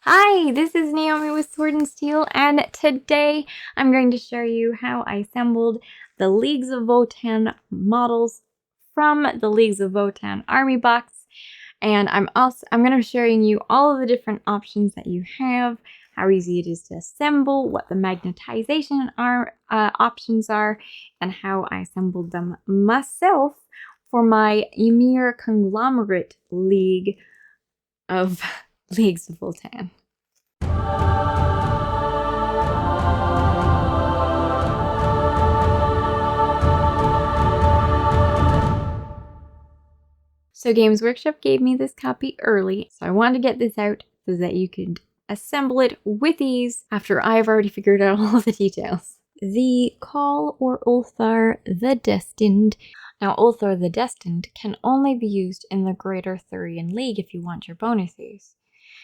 Hi, this is Naomi with Sword and Steel, and today I'm going to show you how I assembled the Leagues of Votann models from the Leagues of Votann army box. And I'm going to be showing you all of the different options that you have, how easy it is to assemble, what the magnetization options are, and how I assembled them myself for my Ymir Conglomerate League of Leagues of Votann. So Games Workshop gave me this copy early, so I wanted to get this out so that you could assemble it with ease after I've already figured out all the details. The Kâhl or Ulthar the Destined. Now Ulthar the Destined can only be used in the Greater Thurian League if you want your bonuses.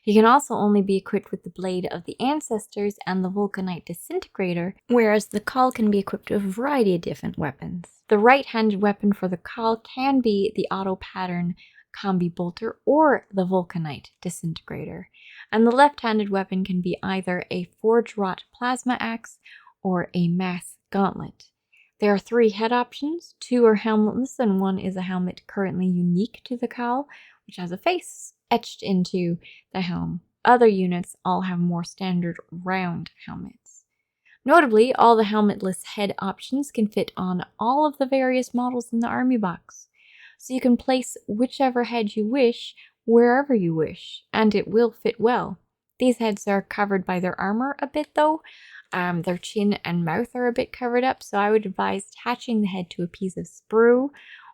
He can also only be equipped with the Blade of the Ancestors and the Vulcanite Disintegrator, whereas the Kâhl can be equipped with a variety of different weapons. The right-handed weapon for the Kâhl can be the Auto Pattern Combi Bolter or the Vulcanite Disintegrator, and the left-handed weapon can be either a Forge Wrought Plasma Axe or a Mass Gauntlet. There are 3 head options, 2 are helmetless and 1 is a helmet currently unique to the Kâhl, which has a face etched into the helm. Other units all have more standard round helmets. Notably, all the helmetless head options can fit on all of the various models in the army box, so you can place whichever head you wish wherever you wish, and it will fit well. These heads are covered by their armor a bit though. Their chin and mouth are a bit covered up, so I would advise attaching the head to a piece of sprue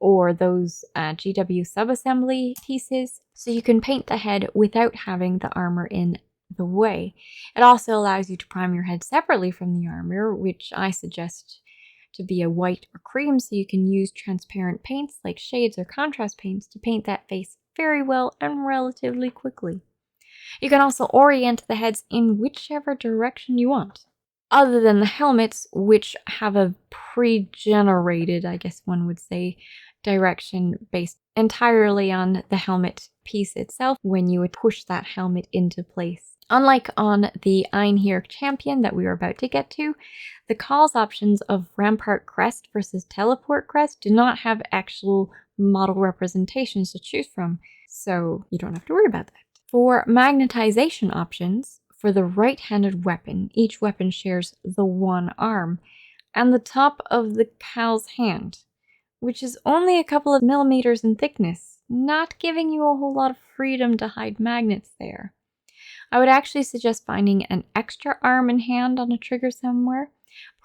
or those GW subassembly pieces, so you can paint the head without having the armor in the way. It also allows you to prime your head separately from the armor, which I suggest to be a white or cream, so you can use transparent paints like shades or contrast paints to paint that face very well and relatively quickly. You can also orient the heads in whichever direction you want. Other than the helmets, which have a pre-generated, I guess one would say, direction based entirely on the helmet piece itself when you would push that helmet into place. Unlike on the Einherjar champion that we were about to get to, the Kâhl's options of Rampart Crest versus Teleport Crest do not have actual model representations to choose from, so you don't have to worry about that. For magnetization options, for the right-handed weapon, each weapon shares the one arm and the top of the Kâhl's hand, which is only a couple of millimeters in thickness, not giving you a whole lot of freedom to hide magnets there. I would actually suggest finding an extra arm and hand on a trigger somewhere.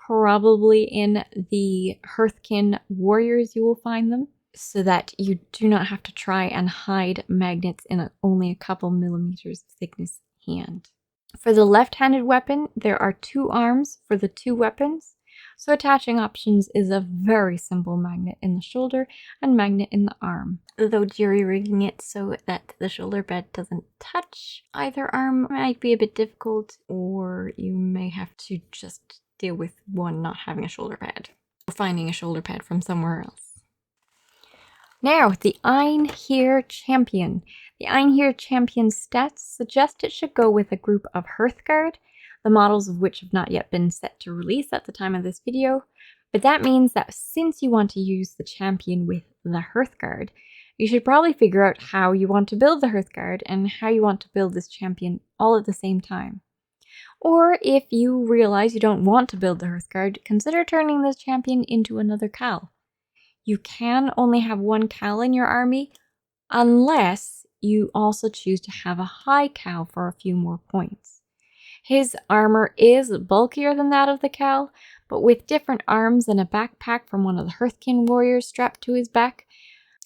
Probably in the Hearthkin warriors you will find them, so that you do not have to try and hide magnets in only a couple millimeters of thickness hand. For the left-handed weapon, there are 2 arms for the 2 weapons, so attaching options is a very simple magnet in the shoulder and magnet in the arm. Though jury-rigging it so that the shoulder pad doesn't touch either arm might be a bit difficult, or you may have to just deal with one not having a shoulder pad, or finding a shoulder pad from somewhere else. Now, the Einherjar champion. The Einherjar champion's stats suggest it should go with a group of Hearthguard, the models of which have not yet been set to release at the time of this video, but that means that since you want to use the champion with the Hearthguard, you should probably figure out how you want to build the Hearthguard and how you want to build this champion all at the same time. Or if you realize you don't want to build the Hearthguard, consider turning this champion into another Kâhl. You can only have one Kâhl in your army unless you also choose to have a high Kâhl for a few more points. His armor is bulkier than that of the Kâhl, but with different arms and a backpack from one of the Hearthkin warriors strapped to his back,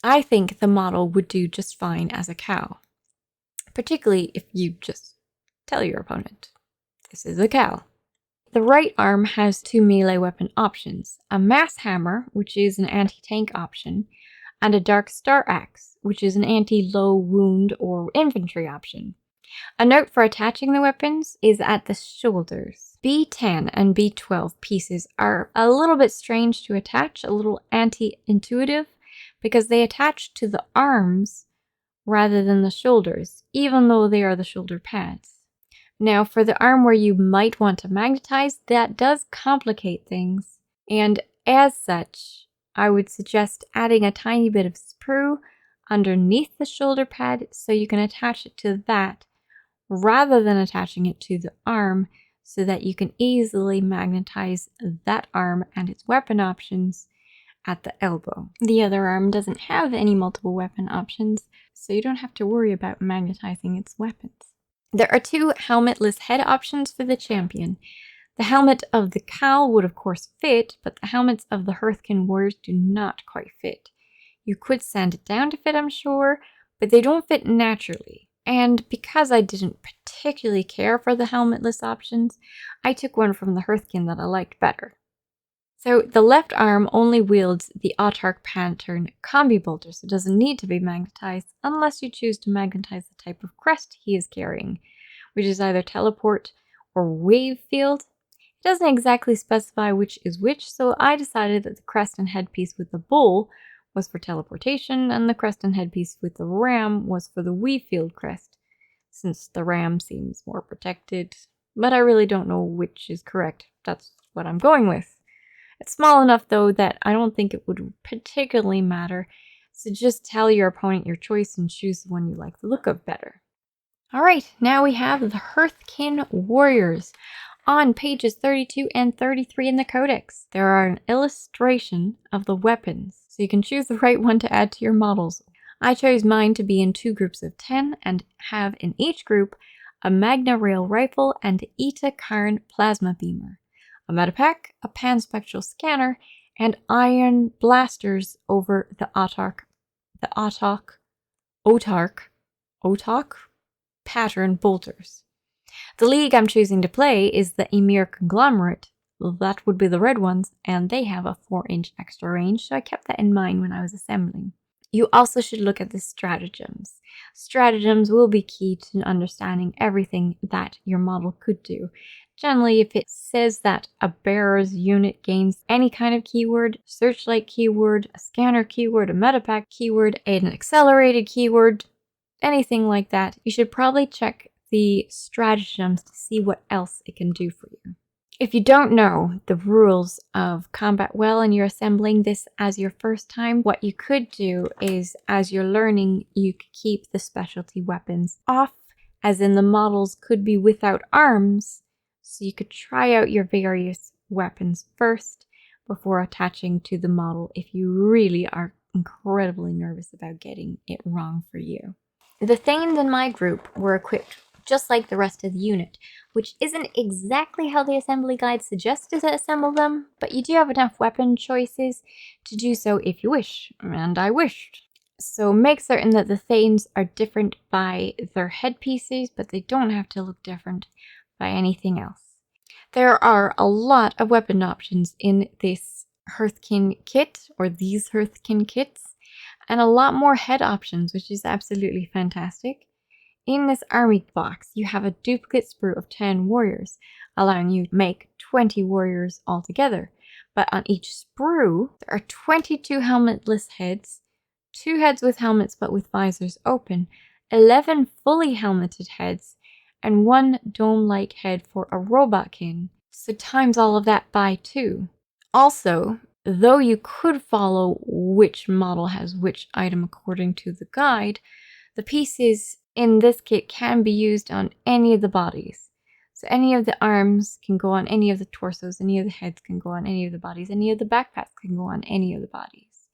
I think the model would do just fine as a Kâhl. Particularly if you just tell your opponent, this is a Kâhl. The right arm has 2 melee weapon options, a mass hammer, which is an anti-tank option, and a dark star axe, which is an anti-low wound or infantry option. A note for attaching the weapons is at the shoulders. B10 and B12 pieces are a little bit strange to attach, a little anti-intuitive, because they attach to the arms rather than the shoulders, even though they are the shoulder pads. Now, for the arm where you might want to magnetize, that does complicate things. And as such, I would suggest adding a tiny bit of sprue underneath the shoulder pad so you can attach it to that rather than attaching it to the arm so that you can easily magnetize that arm and its weapon options at the elbow. The other arm doesn't have any multiple weapon options, so you don't have to worry about magnetizing its weapons. There are 2 helmetless head options for the champion. The helmet of the Kâhl would of course fit, but the helmets of the Hearthkin warriors do not quite fit. You could sand it down to fit, I'm sure, but they don't fit naturally. And because I didn't particularly care for the helmetless options, I took one from the Hearthkin that I liked better. So the left arm only wields the autarch pattern combi bolter, so it doesn't need to be magnetized unless you choose to magnetize the type of crest he is carrying, which is either teleport or wave field. It doesn't exactly specify which is which, so I decided that the crest and headpiece with the bull was for teleportation, and the crest and headpiece with the ram was for the weave field crest, since the ram seems more protected, but I really don't know which is correct. That's what I'm going with. It's small enough, though, that I don't think it would particularly matter, so just tell your opponent your choice and choose the one you like the look of better. Alright, now we have the Hearthkin Warriors on pages 32 and 33 in the Codex. There are an illustration of the weapons, so you can choose the right one to add to your models. I chose mine to be in 2 groups of 10 and have in each group a Magna Rail rifle and a Karn plasma beamer, a metapack, a panspectral scanner, and iron blasters over the autarch pattern bolters. The league I'm choosing to play is the Emir Conglomerate. Well, that would be the red ones, and they have a 4-inch extra range, so I kept that in mind when I was assembling. You also should look at the stratagems. Stratagems will be key to understanding everything that your model could do. Generally, if it says that a bearer's unit gains any kind of keyword, searchlight keyword, a scanner keyword, a metapack keyword, an accelerated keyword, anything like that, you should probably check the stratagems to see what else it can do for you. If you don't know the rules of combat well and you're assembling this as your first time, what you could do is, as you're learning, you could keep the specialty weapons off, as in the models could be without arms, so you could try out your various weapons first before attaching to the model if you really are incredibly nervous about getting it wrong for you. The Thanes in my group were equipped just like the rest of the unit, which isn't exactly how the assembly guide suggested to assemble them, but you do have enough weapon choices to do so if you wish, and I wished. So make certain that the Thanes are different by their headpieces, but they don't have to look different by anything else. There are a lot of weapon options in this Hearthkin kit, or these Hearthkin kits, and a lot more head options, which is absolutely fantastic. In this army box, you have a duplicate sprue of 10 warriors, allowing you to make 20 warriors altogether. But on each sprue, there are 22 helmetless heads, 2 heads with helmets but with visors open, 11 fully helmeted heads, and 1 dome-like head for a robotkin. So times all of that by 2. Also, though you could follow which model has which item according to the guide, the pieces in this kit can be used on any of the bodies. So any of the arms can go on any of the torsos, any of the heads can go on any of the bodies, any of the backpacks can go on any of the bodies.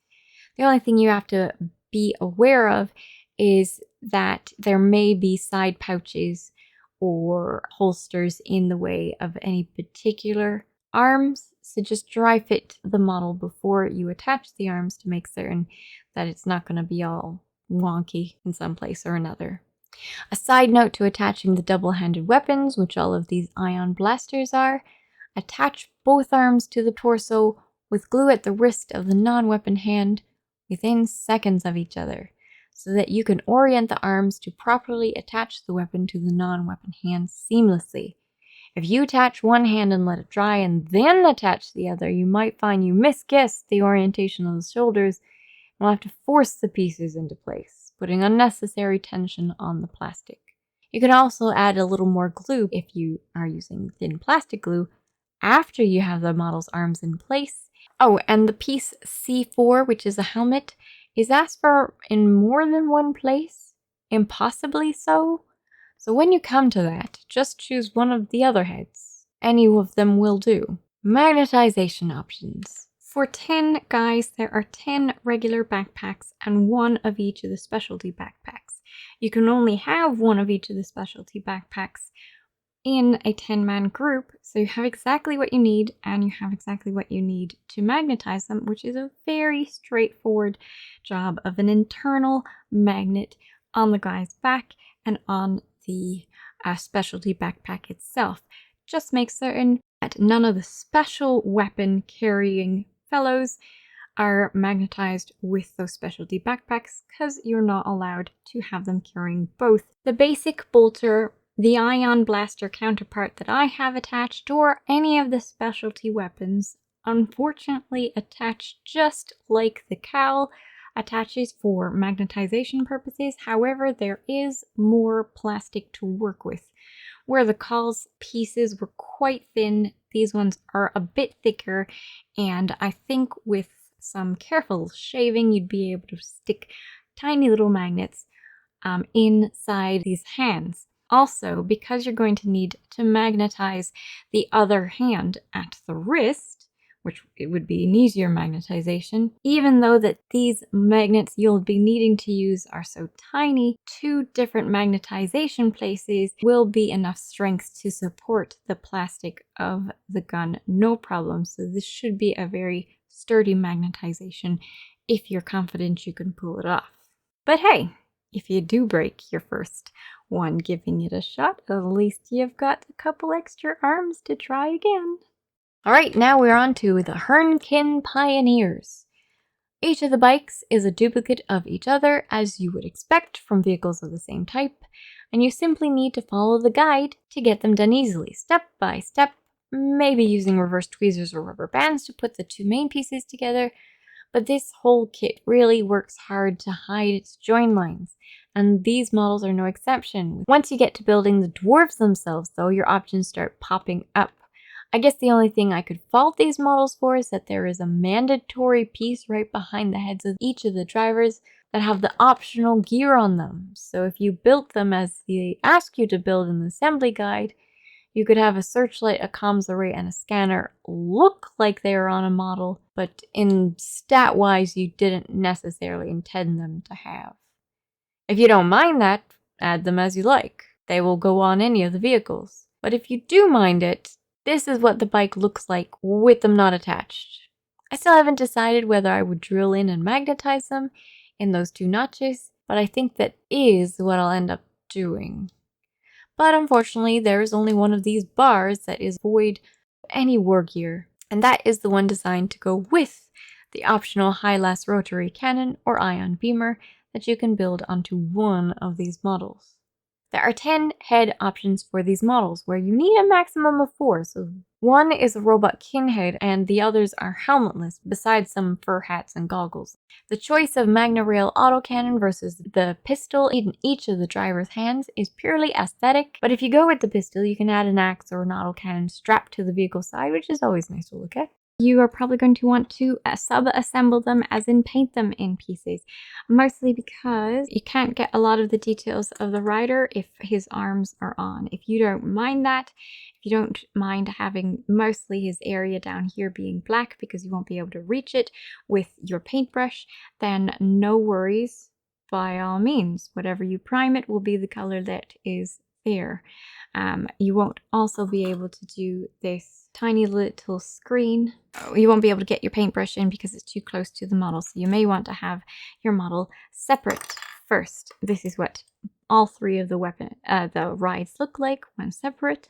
The only thing you have to be aware of is that there may be side pouches or holsters in the way of any particular arms, so just dry fit the model before you attach the arms to make certain that it's not going to be all wonky in some place or another. A side note to attaching the double-handed weapons, which all of these ion blasters are: attach both arms to the torso with glue at the wrist of the non-weapon hand within seconds of each other, so that you can orient the arms to properly attach the weapon to the non-weapon hand seamlessly. If you attach one hand and let it dry and then attach the other, you might find you misguessed the orientation of the shoulders and will have to force the pieces into place, putting unnecessary tension on the plastic. You can also add a little more glue if you are using thin plastic glue after you have the model's arms in place. Oh, and the piece C4, which is a helmet, is asked for in more than one place, impossibly so. So when you come to that, just choose one of the other heads. Any of them will do. Magnetization options. For 10 guys, there are 10 regular backpacks and one of each of the specialty backpacks. You can only have one of each of the specialty backpacks in a 10-man group, so you have exactly what you need, and you have exactly what you need to magnetize them, which is a very straightforward job of an internal magnet on the guy's back and on the specialty backpack itself. Just make certain that none of the special weapon carrying fellows are magnetized with those specialty backpacks, because you're not allowed to have them carrying both. The basic bolter, the ion blaster counterpart that I have attached, or any of the specialty weapons, unfortunately attach just like the Kâhl attaches for magnetization purposes. However, there is more plastic to work with. Where the Kâhl's pieces were quite thin, these ones are a bit thicker, and I think with some careful shaving you'd be able to stick tiny little magnets inside these hands. Also, because you're going to need to magnetize the other hand at the wrist, which it would be an easier magnetization, even though that these magnets you'll be needing to use are so tiny, 2 different magnetization places will be enough strength to support the plastic of the gun, no problem. So this should be a very sturdy magnetization if you're confident you can pull it off. But hey, if you do break your first one giving it a shot, at least you've got a couple extra arms to try again. Alright, now we're on to the Hearthkin Pioneers. Each of the bikes is a duplicate of each other, as you would expect from vehicles of the same type, and you simply need to follow the guide to get them done easily, step by step, maybe using reverse tweezers or rubber bands to put the 2 main pieces together. But this whole kit really works hard to hide its join lines, and these models are no exception. Once you get to building the dwarves themselves, though, your options start popping up. I guess the only thing I could fault these models for is that there is a mandatory piece right behind the heads of each of the drivers that have the optional gear on them. So if you built them as they ask you to build in the assembly guide, you could have a searchlight, a comms array, and a scanner look like they are on a model, but in stat-wise, you didn't necessarily intend them to have. If you don't mind that, add them as you like. They will go on any of the vehicles. But if you do mind it, this is what the bike looks like with them not attached. I still haven't decided whether I would drill in and magnetize them in those 2 notches, but I think that is what I'll end up doing. But unfortunately, there is only one of these bars that is void of any war gear, and that is the one designed to go with the optional high-last rotary cannon or ion beamer that you can build onto one of these models. There are 10 head options for these models, where you need a maximum of 4, so one is a robot kin head and the others are helmetless, besides some fur hats and goggles. The choice of Magna Rail autocannon versus the pistol in each of the driver's hands is purely aesthetic, but if you go with the pistol, you can add an axe or an autocannon strapped to the vehicle side, which is always nice to look at. You are probably going to want to sub-assemble them, as in paint them in pieces, mostly because you can't get a lot of the details of the rider if his arms are on. If you don't mind that, if you don't mind having mostly his area down here being black because you won't be able to reach it with your paintbrush, then no worries, by all means. Whatever you prime it will be the color that is there. You won't also be able to do this tiny little screen. You won't be able to get your paintbrush in because it's too close to the model, so you may want to have your model separate first. This is what all 3 of the rides look like when separate.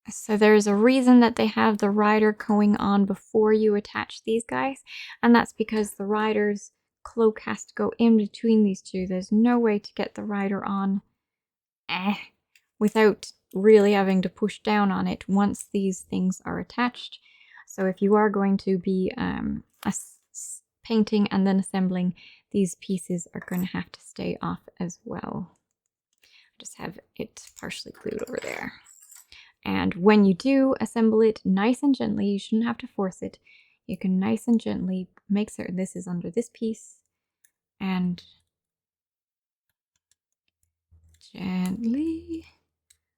So there's a reason that they have the rider going on before you attach these guys, and that's because the rider's cloak has to go in between these 2. There's no way to get the rider on without really having to push down on it once these things are attached. So if you are going to be painting and then assembling, these pieces are going to have to stay off as well. Just have it partially glued over there. And when you do assemble it nice and gently, you shouldn't have to force it. You can nice and gently make certain this is under this piece and gently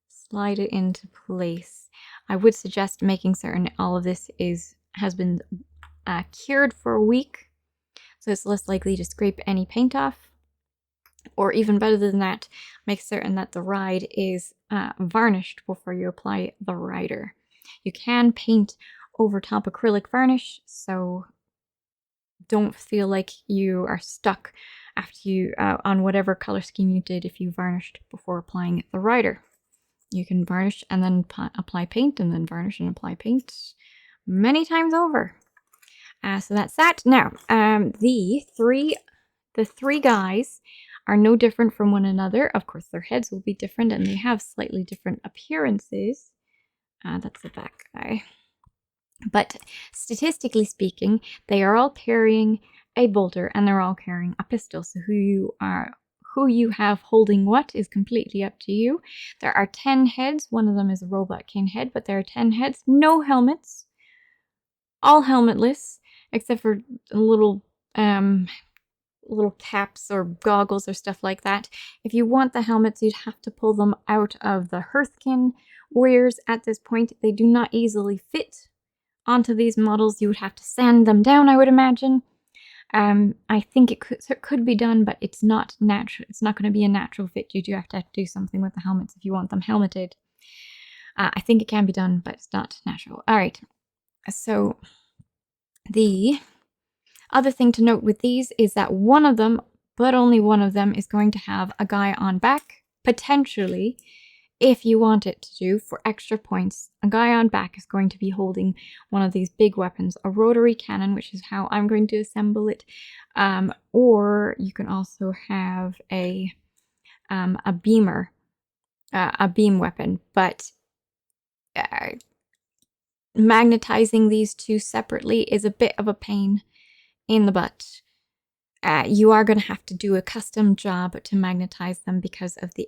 slide it into place. I would suggest making certain all of this has been cured for a week, so it's less likely to scrape any paint off. Or even better than that, make certain that the ride is varnished before you apply the rider. You can paint over top acrylic varnish, so don't feel like you are stuck after you on whatever color scheme you did if you varnished before applying the rider. You can varnish and then apply paint, and then varnish and apply paint many times over. So that's that. Now, the three guys are no different from one another. Of course, their heads will be different, and they have slightly different appearances. That's the back guy. But statistically speaking, they are all carrying a bolter, and they're all carrying a pistol. So who you have holding what is completely up to you. There are 10 heads. One of them is a robot king head, but there are 10 heads. No helmets. All helmetless, except for little caps or goggles or stuff like that. If you want the helmets, you'd have to pull them out of the Hearthkin warriors at this point. They do not easily fit onto these models. You would have to sand them down, I would imagine. I think it could be done, but it's not natural. It's not going to be a natural fit. You do have to do something with the helmets if you want them helmeted. I think it can be done, but it's not natural. All right. So the other thing to note with these is that one of them, but only one of them, is going to have a guy on back, potentially, if you want it to do, for extra points. A guy on back is going to be holding one of these big weapons, a rotary cannon, which is how I'm going to assemble it, or you can also have a beamer, a beam weapon, but magnetizing these two separately is a bit of a pain in the butt. You are going to have to do a custom job to magnetize them because of the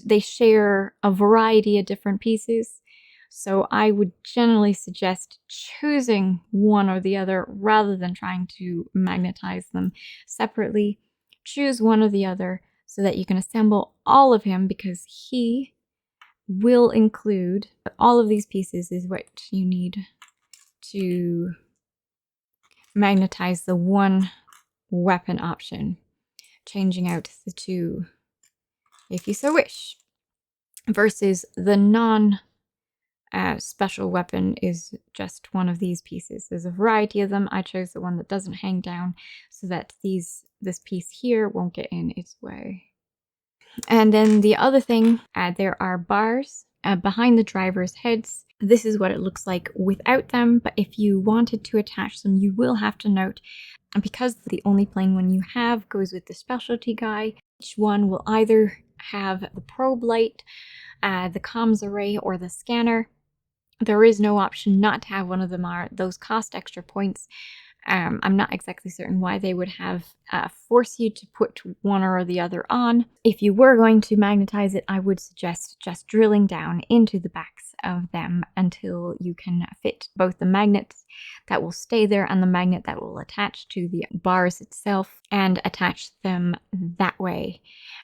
they share a variety of different pieces. So I would generally suggest choosing one or the other rather than trying to magnetize them separately. Choose one or the other so that you can assemble all of him, because he will include all of these pieces is what you need to magnetize the one weapon option, changing out the two if you so wish, versus the non special weapon is just one of these pieces. There's a variety of them. I chose the one that doesn't hang down so that this piece here won't get in its way. And then the other thing, there are bars behind the driver's heads. This is what it looks like without them, but if you wanted to attach them, you will have to note, because the only plain one you have goes with the specialty guy, each one will either have the probe light, the comms array, or the scanner. There is no option not to have one of them. Those cost extra points. I'm not exactly certain why they would have force you to put one or the other on. If you were going to magnetize it, I would suggest just drilling down into the backs of them until you can fit both the magnets that will stay there and the magnet that will attach to the bars itself, and attach them that way.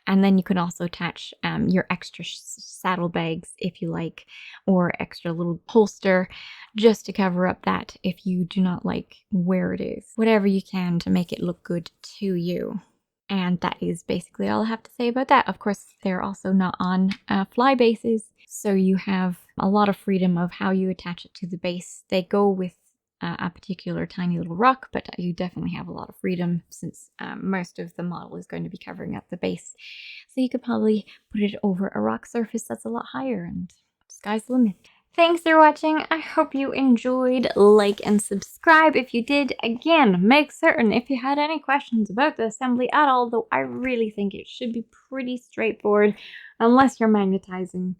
And then you can also attach your extra saddlebags if you like, or extra little holster just to cover up that if you do not like where it is. Whatever you can to make it look good to you. And that is basically all I have to say about that. Of course, they're also not on fly bases, so you have a lot of freedom of how you attach it to the base. They go with a particular tiny little rock, but you definitely have a lot of freedom since most of the model is going to be covering up the base. So you could probably put it over a rock surface that's a lot higher, and sky's the limit. Thanks for watching. I hope you enjoyed. Like and subscribe if you did. Again, make certain if you had any questions about the assembly at all, though I really think it should be pretty straightforward unless you're magnetizing,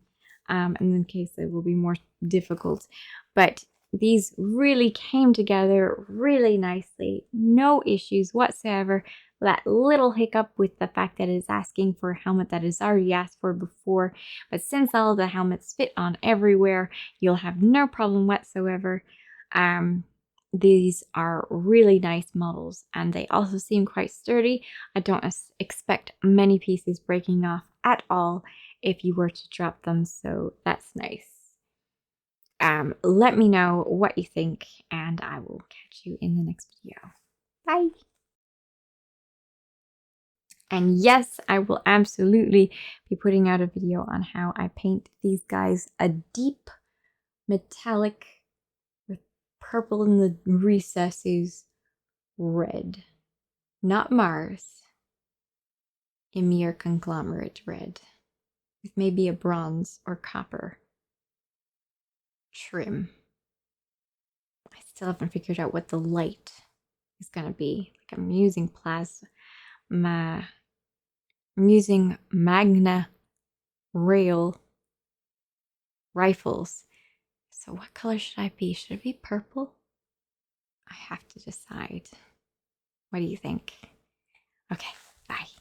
and in case it will be more difficult. But these really came together really nicely. No issues whatsoever. that little hiccup with the fact that it's asking for a helmet that is already asked for before. But since all the helmets fit on everywhere, you'll have no problem whatsoever. These are really nice models, and they also seem quite sturdy. I don't expect many pieces breaking off at all if you were to drop them, so that's nice. Let me know what you think, and I will catch you in the next video. Bye! And yes, I will absolutely be putting out a video on how I paint these guys a deep metallic with purple in the recesses red. Not Mars. Emir conglomerate red. With maybe a bronze or copper trim. I still haven't figured out what the light is going to be. Like I'm using I'm using Magna rail rifles. So what color should I be? Should it be purple? I have to decide. What do you think? Okay, bye.